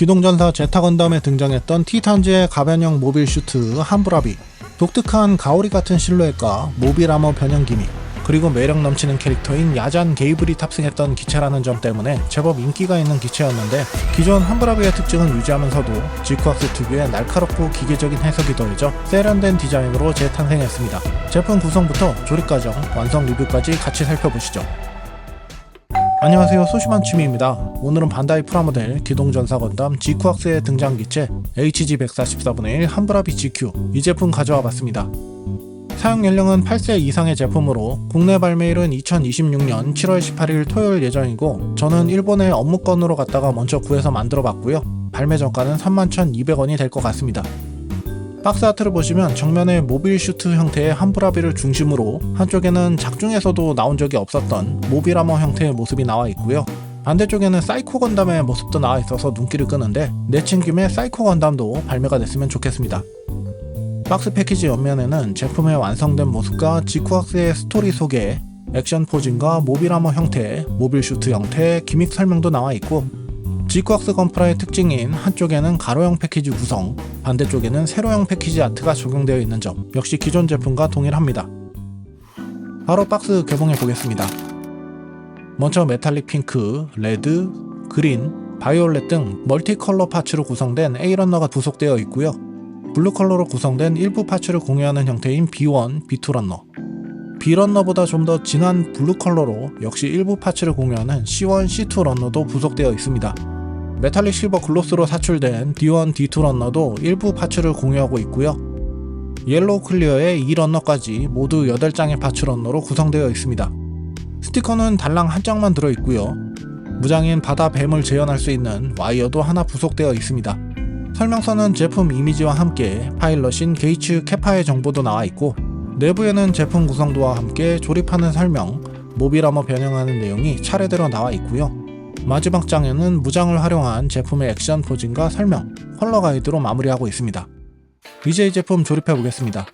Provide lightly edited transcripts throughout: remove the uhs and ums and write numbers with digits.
기동전사 제타 건담에 등장했던 티탄즈의 가변형 모빌 슈트 함부라비, 독특한 가오리 같은 실루엣과 모빌 아머 변형 기믹, 그리고 매력 넘치는 캐릭터인 야잔 게이블이 탑승했던 기체라는 점 때문에 제법 인기가 있는 기체였는데, 기존 함부라비의 특징을 유지하면서도 지쿠악스 특유의 날카롭고 기계적인 해석이 더해져 세련된 디자인으로 재탄생했습니다. 제품 구성부터 조립 과정, 완성 리뷰까지 같이 살펴보시죠. 안녕하세요, 소심한 취미입니다. 오늘은 반다이 프라모델 기동전사 건담 지쿠악스의 등장 기체 HG144분의 1 함부라비 GQ, 이 제품 가져와 봤습니다. 사용 연령은 8세 이상의 제품으로 국내 발매일은 2026년 7월 18일 토요일 예정이고, 저는 일본에 업무 건으로 갔다가 먼저 구해서 만들어 봤고요. 발매 정가는 31,200원이 될 것 같습니다. 박스 아트를 보시면 정면에 모빌 슈트 형태의 함부라비를 중심으로 한쪽에는 작중에서도 나온 적이 없었던 모빌 아머 형태의 모습이 나와 있고요. 반대쪽에는 사이코 건담의 모습도 나와 있어서 눈길을 끄는데, 내친 김에 사이코 건담도 발매가 됐으면 좋겠습니다. 박스 패키지 옆면에는 제품의 완성된 모습과 지쿠악스의 스토리 소개, 액션 포징과 모빌 아머 형태, 모빌 슈트 형태, 기믹 설명도 나와 있고, 지쿠악스 건프라의 특징인 한쪽에는 가로형 패키지 구성, 반대쪽에는 세로형 패키지 아트가 적용되어 있는 점 역시 기존 제품과 동일합니다. 바로 박스 개봉해 보겠습니다. 먼저 메탈릭 핑크, 레드, 그린, 바이올렛 등 멀티 컬러 파츠로 구성된 A런너가 부속되어 있고요. 블루 컬러로 구성된 일부 파츠를 공유하는 형태인 B1, B2 런너, B런너보다 좀 더 진한 블루 컬러로 역시 일부 파츠를 공유하는 C1, C2 런너도 부속되어 있습니다. 메탈릭 실버 글로스로 사출된 D1, D2 런너도 일부 파츠를 공유하고 있고요. 옐로우 클리어의 2런너까지 모두 8장의 파츠 런너로 구성되어 있습니다. 스티커는 달랑 한 장만 들어있고요. 무장인 바다 뱀을 재현할 수 있는 와이어도 하나 부속되어 있습니다. 설명서는 제품 이미지와 함께 파일럿인 게이츠 캐파의 정보도 나와 있고, 내부에는 제품 구성도와 함께 조립하는 설명, 모빌 아머 변형하는 내용이 차례대로 나와 있고요. 마지막 장에는 무장을 활용한 제품의 액션 포징과 설명, 컬러 가이드로 마무리하고 있습니다. 이제 이 제품 조립해 보겠습니다.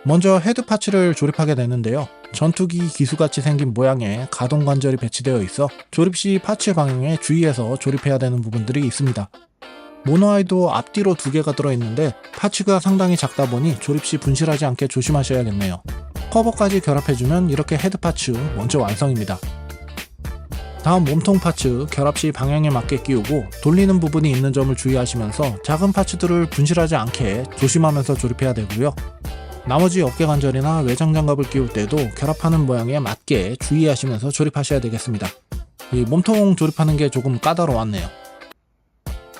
먼저 헤드 파츠를 조립하게 되는데요. 전투기 기수같이 생긴 모양의 가동 관절이 배치되어 있어 조립 시 파츠 방향에 주의해서 조립해야 되는 부분들이 있습니다. 모노아이도 앞뒤로 2개가 들어있는데 파츠가 상당히 작다 보니 조립 시 분실하지 않게 조심하셔야겠네요. 커버까지 결합해주면 이렇게 헤드 파츠 먼저 완성입니다. 다음 몸통 파츠 결합 시 방향에 맞게 끼우고 돌리는 부분이 있는 점을 주의하시면서 작은 파츠들을 분실하지 않게 조심하면서 조립해야 되고요. 나머지 어깨 관절이나 외장 장갑을 끼울 때도 결합하는 모양에 맞게 주의하시면서 조립하셔야 되겠습니다. 이 몸통 조립하는 게 조금 까다로웠네요.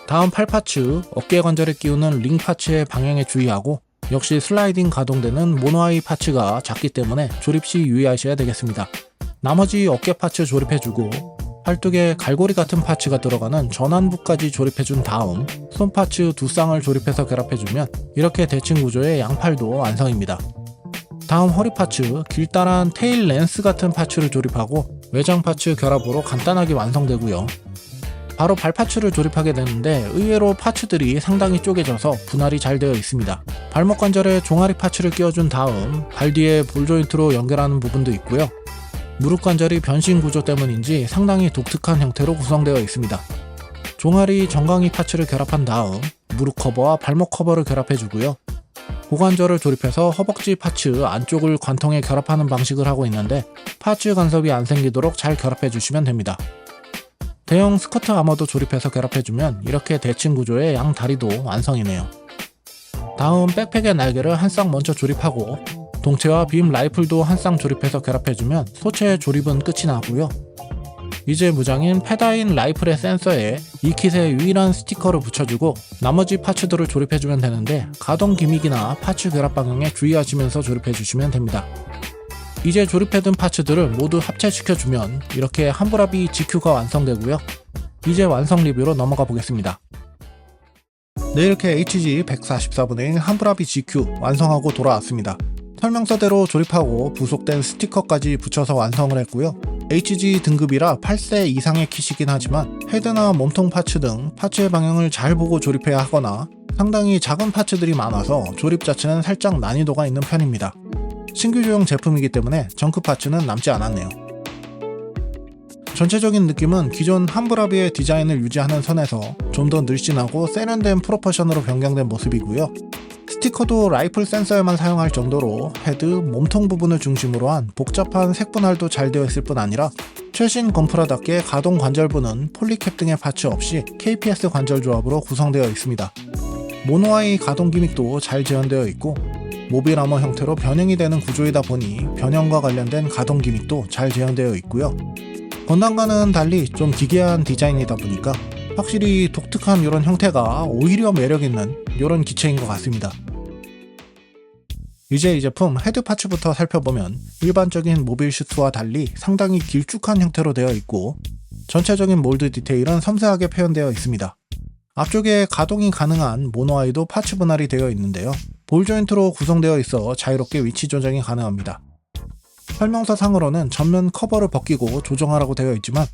다음 팔 파츠, 어깨 관절에 끼우는 링 파츠의 방향에 주의하고, 역시 슬라이딩 가동되는 모노아이 파츠가 작기 때문에 조립 시 유의하셔야 되겠습니다. 나머지 어깨 파츠 조립해주고, 팔뚝에 갈고리 같은 파츠가 들어가는 전완부까지 조립해준 다음 손 파츠 2쌍을 조립해서 결합해주면 이렇게 대칭 구조의 양팔도 완성입니다. 다음 허리 파츠, 길다란 테일 랜스 같은 파츠를 조립하고 외장 파츠 결합으로 간단하게 완성되고요. 바로 발 파츠를 조립하게 되는데 의외로 파츠들이 상당히 쪼개져서 분할이 잘 되어 있습니다. 발목 관절에 종아리 파츠를 끼워준 다음 발 뒤에 볼 조인트로 연결하는 부분도 있고요. 무릎 관절이 변신 구조 때문인지 상당히 독특한 형태로 구성되어 있습니다. 종아리 정강이 파츠를 결합한 다음 무릎 커버와 발목 커버를 결합해주고요. 고관절을 조립해서 허벅지 파츠 안쪽을 관통에 결합하는 방식을 하고 있는데 파츠 간섭이 안 생기도록 잘 결합해주시면 됩니다. 대형 스커트 아머도 조립해서 결합해주면 이렇게 대칭 구조의 양 다리도 완성이네요. 다음 백팩의 날개를 한 쌍 먼저 조립하고 동체와 빔 라이플도 한 쌍 조립해서 결합해주면 소체 조립은 끝이 나고요. 이제 무장인 페다인 라이플의 센서에 이 킷에 유일한 스티커를 붙여주고 나머지 파츠들을 조립해주면 되는데 가동 기믹이나 파츠 결합 방향에 주의하시면서 조립해주시면 됩니다. 이제 조립해둔 파츠들을 모두 합체시켜주면 이렇게 함부라비 GQ가 완성되고요. 이제 완성 리뷰로 넘어가 보겠습니다. 네, 이렇게 HG144분의 1 함부라비 GQ 완성하고 돌아왔습니다. 설명서대로 조립하고 부속된 스티커까지 붙여서 완성을 했고요. HG 등급이라 8세 이상의 킷이긴 하지만 헤드나 몸통 파츠 등 파츠의 방향을 잘 보고 조립해야 하거나 상당히 작은 파츠들이 많아서 조립 자체는 살짝 난이도가 있는 편입니다. 신규조용 제품이기 때문에 정크 파츠는 남지 않았네요. 전체적인 느낌은 기존 함브라비의 디자인을 유지하는 선에서 좀 더 늘씬하고 세련된 프로포션으로 변경된 모습이고요. 스티커도 라이플 센서에만 사용할 정도로 헤드, 몸통 부분을 중심으로 한 복잡한 색 분할도 잘 되어 있을 뿐 아니라 최신 건프라답게 가동 관절부는 폴리캡 등의 파츠 없이 KPS 관절 조합으로 구성되어 있습니다. 모노아이 가동 기믹도 잘 재현되어 있고 모빌 아머 형태로 변형이 되는 구조이다 보니 변형과 관련된 가동 기믹도 잘 재현되어 있고요. 건담과는 달리 좀 기괴한 디자인이다 보니까 확실히 독특한 이런 형태가 오히려 매력있는 이런 기체인 것 같습니다. 이제 이 제품 헤드 파츠부터 살펴보면 일반적인 모빌 슈트와 달리 상당히 길쭉한 형태로 되어 있고 전체적인 몰드 디테일은 섬세하게 표현되어 있습니다. 앞쪽에 가동이 가능한 모노아이도 파츠 분할이 되어 있는데요. 볼 조인트로 구성되어 있어 자유롭게 위치 조정이 가능합니다. 설명서 상으로는 전면 커버를 벗기고 조정하라고 되어 있지만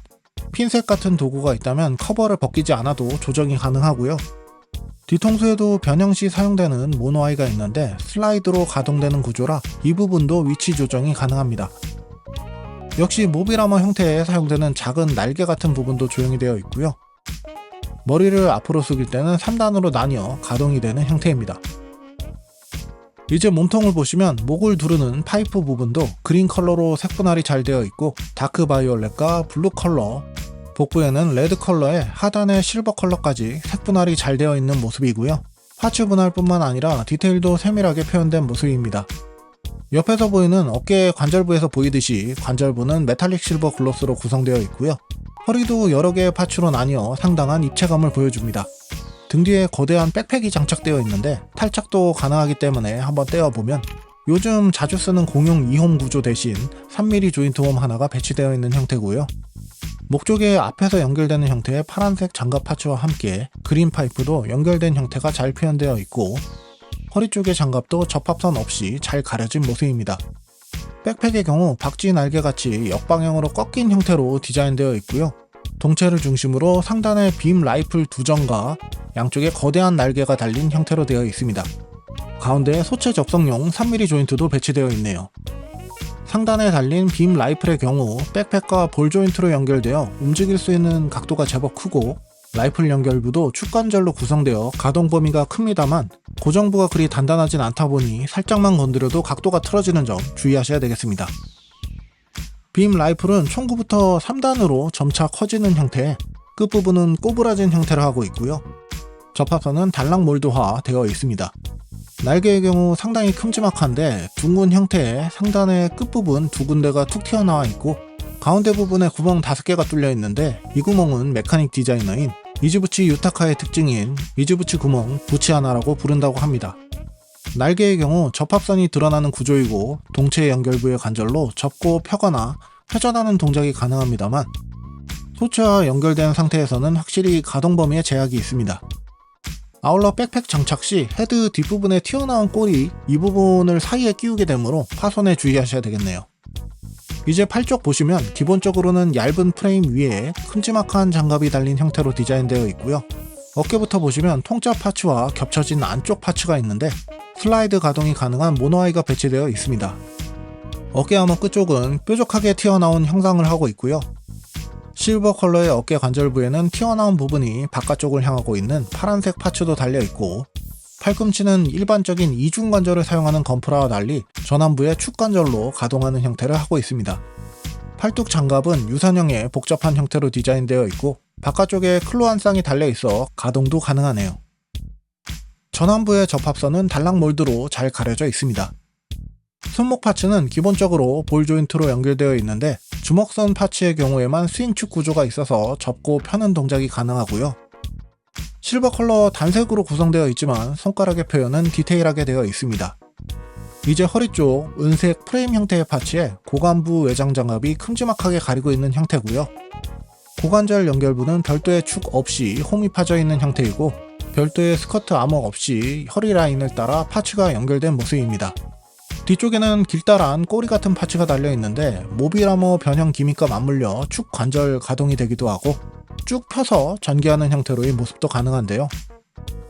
핀셋 같은 도구가 있다면 커버를 벗기지 않아도 조정이 가능하고요. 뒤통수에도 변형 시 사용되는 모노아이가 있는데 슬라이드로 가동되는 구조라 이 부분도 위치 조정이 가능합니다. 역시 모빌 아머 형태에 사용되는 작은 날개 같은 부분도 조형이 되어 있고요. 머리를 앞으로 숙일 때는 3단으로 나뉘어 가동이 되는 형태입니다. 이제 몸통을 보시면 목을 두르는 파이프 부분도 그린 컬러로 색 분할이 잘 되어 있고 다크 바이올렛과 블루 컬러, 복부에는 레드 컬러에 하단에 실버 컬러까지 색 분할이 잘 되어 있는 모습이고요. 파츠 분할뿐만 아니라 디테일도 세밀하게 표현된 모습입니다. 옆에서 보이는 어깨 관절부에서 보이듯이 관절부는 메탈릭 실버 글로스로 구성되어 있고요. 허리도 여러 개의 파츠로 나뉘어 상당한 입체감을 보여줍니다. 등 뒤에 거대한 백팩이 장착되어 있는데 탈착도 가능하기 때문에 한번 떼어보면 요즘 자주 쓰는 공용 2홈 구조 대신 3mm 조인트 홈 하나가 배치되어 있는 형태고요. 목 쪽에 앞에서 연결되는 형태의 파란색 장갑 파츠와 함께 그린 파이프도 연결된 형태가 잘 표현되어 있고 허리 쪽의 장갑도 접합선 없이 잘 가려진 모습입니다. 백팩의 경우 박쥐 날개같이 역방향으로 꺾인 형태로 디자인되어 있고요. 동체를 중심으로 상단에 빔 라이플 2점과 양쪽에 거대한 날개가 달린 형태로 되어 있습니다. 가운데에 소체 접속용 3mm 조인트도 배치되어 있네요. 상단에 달린 빔 라이플의 경우 백팩과 볼 조인트로 연결되어 움직일 수 있는 각도가 제법 크고 라이플 연결부도 축관절로 구성되어 가동 범위가 큽니다만 고정부가 그리 단단하진 않다 보니 살짝만 건드려도 각도가 틀어지는 점 주의하셔야 되겠습니다. 빔 라이플은 총구부터 3단으로 점차 커지는 형태에 끝부분은 꼬부라진 형태를 하고 있고요. 접합선은 달랑 몰드화 되어 있습니다. 날개의 경우 상당히 큼지막한데 둥근 형태의 상단의 끝부분 두 군데가 툭 튀어나와 있고 가운데 부분에 구멍 5개가 뚫려 있는데 이 구멍은 메카닉 디자이너인 미즈부치 유타카의 특징인 미즈부치 구멍 부치하나라고 부른다고 합니다. 날개의 경우 접합선이 드러나는 구조이고 동체 연결부의 관절로 접고 펴거나 회전하는 동작이 가능합니다만 소체와 연결된 상태에서는 확실히 가동 범위에 제약이 있습니다. 아울러 백팩 장착 시 헤드 뒷부분에 튀어나온 꼬리 이 부분을 사이에 끼우게 되므로 파손에 주의하셔야 되겠네요. 이제 팔 쪽 보시면 기본적으로는 얇은 프레임 위에 큼지막한 장갑이 달린 형태로 디자인되어 있고요. 어깨부터 보시면 통짜 파츠와 겹쳐진 안쪽 파츠가 있는데 슬라이드 가동이 가능한 모노아이가 배치되어 있습니다. 어깨 아머 끝쪽은 뾰족하게 튀어나온 형상을 하고 있고요. 실버 컬러의 어깨 관절부에는 튀어나온 부분이 바깥쪽을 향하고 있는 파란색 파츠도 달려있고 팔꿈치는 일반적인 이중 관절을 사용하는 건프라와 달리 전완부에 축 관절로 가동하는 형태를 하고 있습니다. 팔뚝 장갑은 유선형의 복잡한 형태로 디자인되어 있고 바깥쪽에 클로 한 쌍이 달려있어 가동도 가능하네요. 전완부의 접합선은 달랑 몰드로 잘 가려져 있습니다. 손목 파츠는 기본적으로 볼 조인트로 연결되어 있는데 주먹선 파츠의 경우에만 스윙축 구조가 있어서 접고 펴는 동작이 가능하고요. 실버 컬러 단색으로 구성되어 있지만 손가락의 표현은 디테일하게 되어 있습니다. 이제 허리 쪽 은색 프레임 형태의 파츠에 고관부 외장 장갑이 큼지막하게 가리고 있는 형태고요. 고관절 연결부는 별도의 축 없이 홈이 파져 있는 형태이고 별도의 스커트 암호 없이 허리 라인을 따라 파츠가 연결된 모습입니다. 뒤쪽에는 길다란 꼬리 같은 파츠가 달려 있는데 모빌 아머 변형 기믹과 맞물려 축 관절 가동이 되기도 하고 쭉 펴서 전개하는 형태로의 모습도 가능한데요.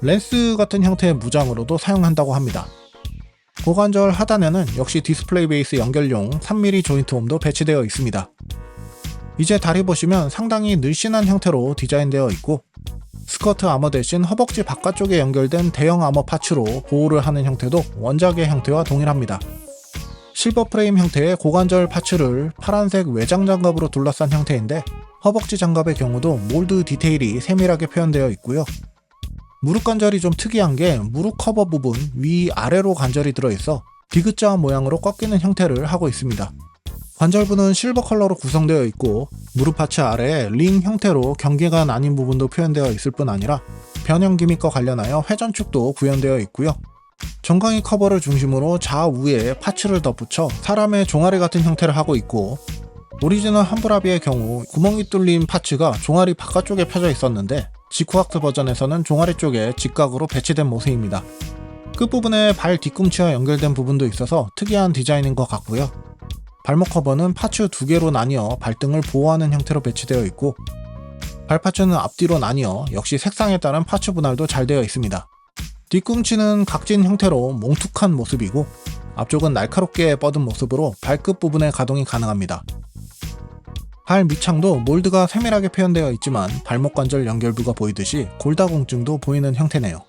렌스 같은 형태의 무장으로도 사용한다고 합니다. 고관절 하단에는 역시 디스플레이 베이스 연결용 3mm 조인트 홈도 배치되어 있습니다. 이제 다리 보시면 상당히 늘씬한 형태로 디자인되어 있고, 스커트 아머 대신 허벅지 바깥쪽에 연결된 대형 아머 파츠로 보호를 하는 형태도 원작의 형태와 동일합니다. 실버 프레임 형태의 고관절 파츠를 파란색 외장 장갑으로 둘러싼 형태인데, 허벅지 장갑의 경우도 몰드 디테일이 세밀하게 표현되어 있고요. 무릎 관절이 좀 특이한 게 무릎 커버 부분 위아래로 관절이 들어있어 디귿자 모양으로 꺾이는 형태를 하고 있습니다. 관절부는 실버 컬러로 구성되어 있고, 무릎 파츠 아래에 링 형태로 경계가 나뉜 부분도 표현되어 있을 뿐 아니라 변형 기믹과 관련하여 회전축도 구현되어 있고요. 정강이 커버를 중심으로 좌우에 파츠를 덧붙여 사람의 종아리 같은 형태를 하고 있고, 오리지널 함부라비의 경우 구멍이 뚫린 파츠가 종아리 바깥쪽에 펴져 있었는데, 지쿠학스 버전에서는 종아리 쪽에 직각으로 배치된 모습입니다. 끝부분에 발 뒤꿈치와 연결된 부분도 있어서 특이한 디자인인 것 같고요. 발목 커버는 파츠 2개로 나뉘어 발등을 보호하는 형태로 배치되어 있고, 발파츠는 앞뒤로 나뉘어 역시 색상에 따른 파츠 분할도 잘 되어 있습니다. 뒤꿈치는 각진 형태로 몽툭한 모습이고, 앞쪽은 날카롭게 뻗은 모습으로 발끝 부분의 가동이 가능합니다. 발 밑창도 몰드가 세밀하게 표현되어 있지만 발목 관절 연결부가 보이듯이 골다공증도 보이는 형태네요.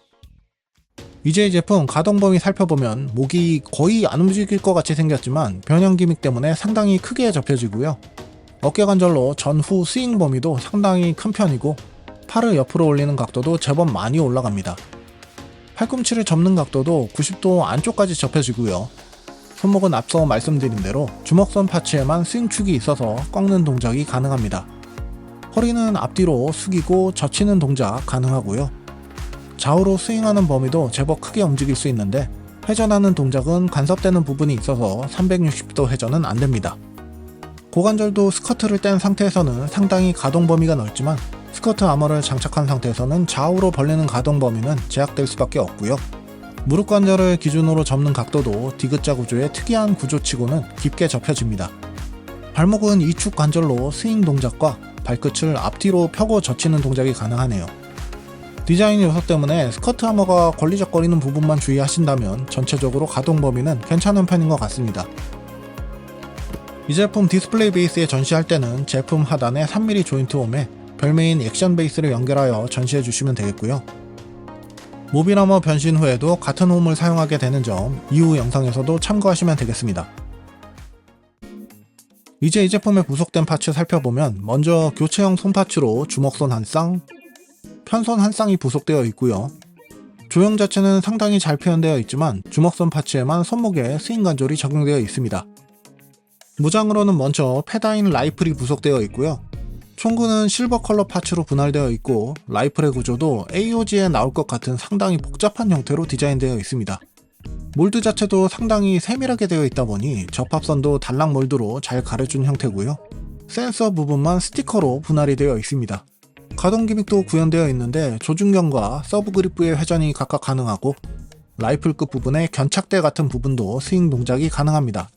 이제 이 제품 가동 범위 살펴보면 목이 거의 안 움직일 것 같이 생겼지만 변형 기믹 때문에 상당히 크게 접혀지고요. 어깨 관절로 전후 스윙 범위도 상당히 큰 편이고, 팔을 옆으로 올리는 각도도 제법 많이 올라갑니다. 팔꿈치를 접는 각도도 90도 안쪽까지 접혀지고요. 손목은 앞서 말씀드린 대로 주먹선 파츠에만 스윙축이 있어서 꺾는 동작이 가능합니다. 허리는 앞뒤로 숙이고 젖히는 동작 가능하고요. 좌우로 스윙하는 범위도 제법 크게 움직일 수 있는데, 회전하는 동작은 간섭되는 부분이 있어서 360도 회전은 안됩니다. 고관절도 스커트를 뗀 상태에서는 상당히 가동 범위가 넓지만, 스커트 아머를 장착한 상태에서는 좌우로 벌리는 가동 범위는 제약될 수밖에 없고요. 무릎 관절을 기준으로 접는 각도도 디귿자 구조의 특이한 구조치고는 깊게 접혀집니다. 발목은 이축 관절로 스윙 동작과 발끝을 앞뒤로 펴고 젖히는 동작이 가능하네요. 디자인 요소 때문에 스커트 아머가 걸리적거리는 부분만 주의하신다면 전체적으로 가동 범위는 괜찮은 편인 것 같습니다. 이 제품 디스플레이 베이스에 전시할 때는 제품 하단에 3mm 조인트 홈에 별메인 액션 베이스를 연결하여 전시해 주시면 되겠고요. 모빌 아머 변신 후에도 같은 홈을 사용하게 되는 점 이후 영상에서도 참고하시면 되겠습니다. 이제 이 제품에 부속된 파츠 살펴보면, 먼저 교체형 손파츠로 주먹손 한 쌍, 편손 한 쌍이 부속되어 있고요. 조형 자체는 상당히 잘 표현되어 있지만 주먹손 파츠에만 손목에 스윙 관절이 적용되어 있습니다. 무장으로는 먼저 페다인 라이플이 부속되어 있고요. 총구는 실버 컬러 파츠로 분할되어 있고, 라이플의 구조도 AOG에 나올 것 같은 상당히 복잡한 형태로 디자인되어 있습니다. 몰드 자체도 상당히 세밀하게 되어 있다 보니 접합선도 단락 몰드로 잘 가려준 형태고요. 센서 부분만 스티커로 분할이 되어 있습니다. 가동 기믹도 구현되어 있는데 조준경과 서브 그립부의 회전이 각각 가능하고, 라이플 끝 부분에 견착대 같은 부분도 스윙 동작이 가능합니다.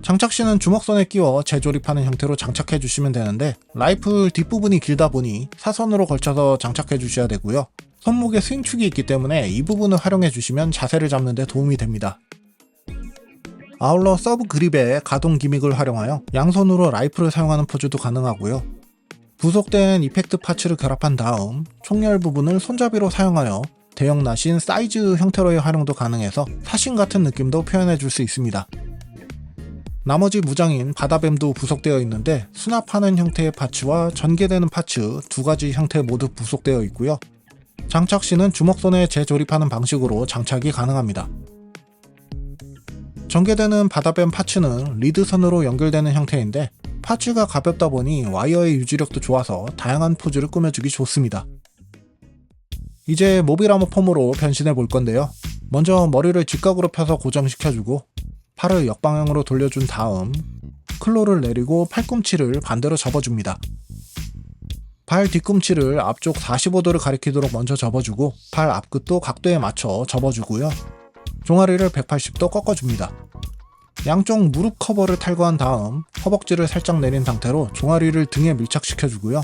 장착시는 주먹선에 끼워 재조립하는 형태로 장착해 주시면 되는데, 라이플 뒷부분이 길다 보니 사선으로 걸쳐서 장착해 주셔야 되고요. 손목에 스윙축이 있기 때문에 이 부분을 활용해 주시면 자세를 잡는 데 도움이 됩니다. 아울러 서브 그립에 가동 기믹을 활용하여 양손으로 라이플을 사용하는 포즈도 가능하고요. 부속된 이펙트 파츠를 결합한 다음 총열 부분을 손잡이로 사용하여 대형 나신 사이즈 형태로의 활용도 가능해서 사신 같은 느낌도 표현해 줄 수 있습니다. 나머지 무장인 바다뱀도 부속되어 있는데, 수납하는 형태의 파츠와 전개되는 파츠 두 가지 형태 모두 부속되어 있고요. 장착 시는 주먹손에 재조립하는 방식으로 장착이 가능합니다. 전개되는 바다뱀 파츠는 리드선으로 연결되는 형태인데, 파츠가 가볍다 보니 와이어의 유지력도 좋아서 다양한 포즈를 꾸며주기 좋습니다. 이제 모빌 아머 폼으로 변신해 볼 건데요. 먼저 머리를 직각으로 펴서 고정시켜주고, 팔을 역방향으로 돌려준 다음 클로를 내리고 팔꿈치를 반대로 접어줍니다. 발 뒤꿈치를 앞쪽 45도를 가리키도록 먼저 접어주고, 발 앞끝도 각도에 맞춰 접어주고요. 종아리를 180도 꺾어줍니다. 양쪽 무릎 커버를 탈거한 다음 허벅지를 살짝 내린 상태로 종아리를 등에 밀착시켜주고요.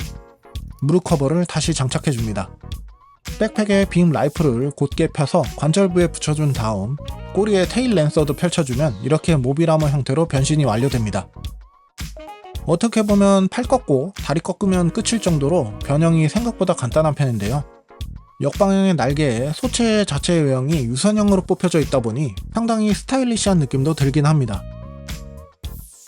무릎 커버를 다시 장착해줍니다. 백팩에 빔 라이플을 곧게 펴서 관절부에 붙여준 다음 꼬리에 테일 랜서도 펼쳐주면 이렇게 모빌 아머 형태로 변신이 완료됩니다. 어떻게 보면 팔 꺾고 다리 꺾으면 끝일 정도로 변형이 생각보다 간단한 편인데요. 역방향의 날개에 소체 자체의 외형이 유선형으로 뽑혀져 있다 보니 상당히 스타일리시한 느낌도 들긴 합니다.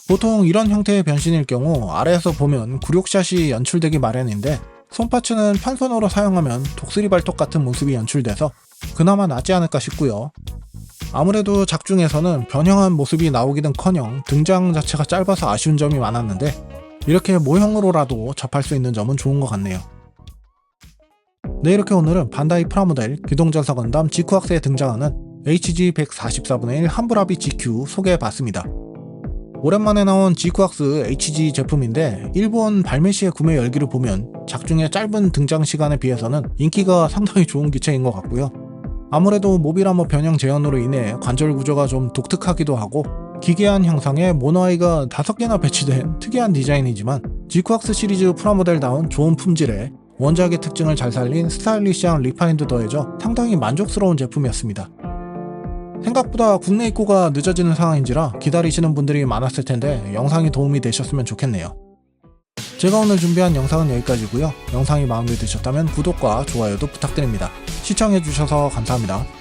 보통 이런 형태의 변신일 경우 아래에서 보면 굴욕샷이 연출되기 마련인데 손파츠는 편손으로 사용하면 독수리 발톱 같은 모습이 연출돼서 그나마 낫지 않을까 싶고요. 아무래도 작중에서는 변형한 모습이 나오기는커녕 등장 자체가 짧아서 아쉬운 점이 많았는데 이렇게 모형으로라도 접할 수 있는 점은 좋은 것 같네요. 네, 이렇게 오늘은 반다이 프라모델 기동전사 건담 지쿠악스에 등장하는 HG144분의 1 함부라비 GQ 소개해봤습니다. 오랜만에 나온 지쿠악스 HG 제품인데 일본 발매 시의 구매 열기를 보면 작중의 짧은 등장 시간에 비해서는 인기가 상당히 좋은 기체인 것 같고요. 아무래도 모빌아머 변형 제한으로 인해 관절 구조가 좀 독특하기도 하고 기괴한 형상의 모노아이가 5개나 배치된 특이한 디자인이지만 지쿠악스 시리즈 프라모델다운 좋은 품질에 원작의 특징을 잘 살린 스타일리시한 리파인도 더해져 상당히 만족스러운 제품이었습니다. 생각보다 국내 입고가 늦어지는 상황인지라 기다리시는 분들이 많았을 텐데 영상이 도움이 되셨으면 좋겠네요. 제가 오늘 준비한 영상은 여기까지고요. 영상이 마음에 드셨다면 구독과 좋아요도 부탁드립니다. 시청해주셔서 감사합니다.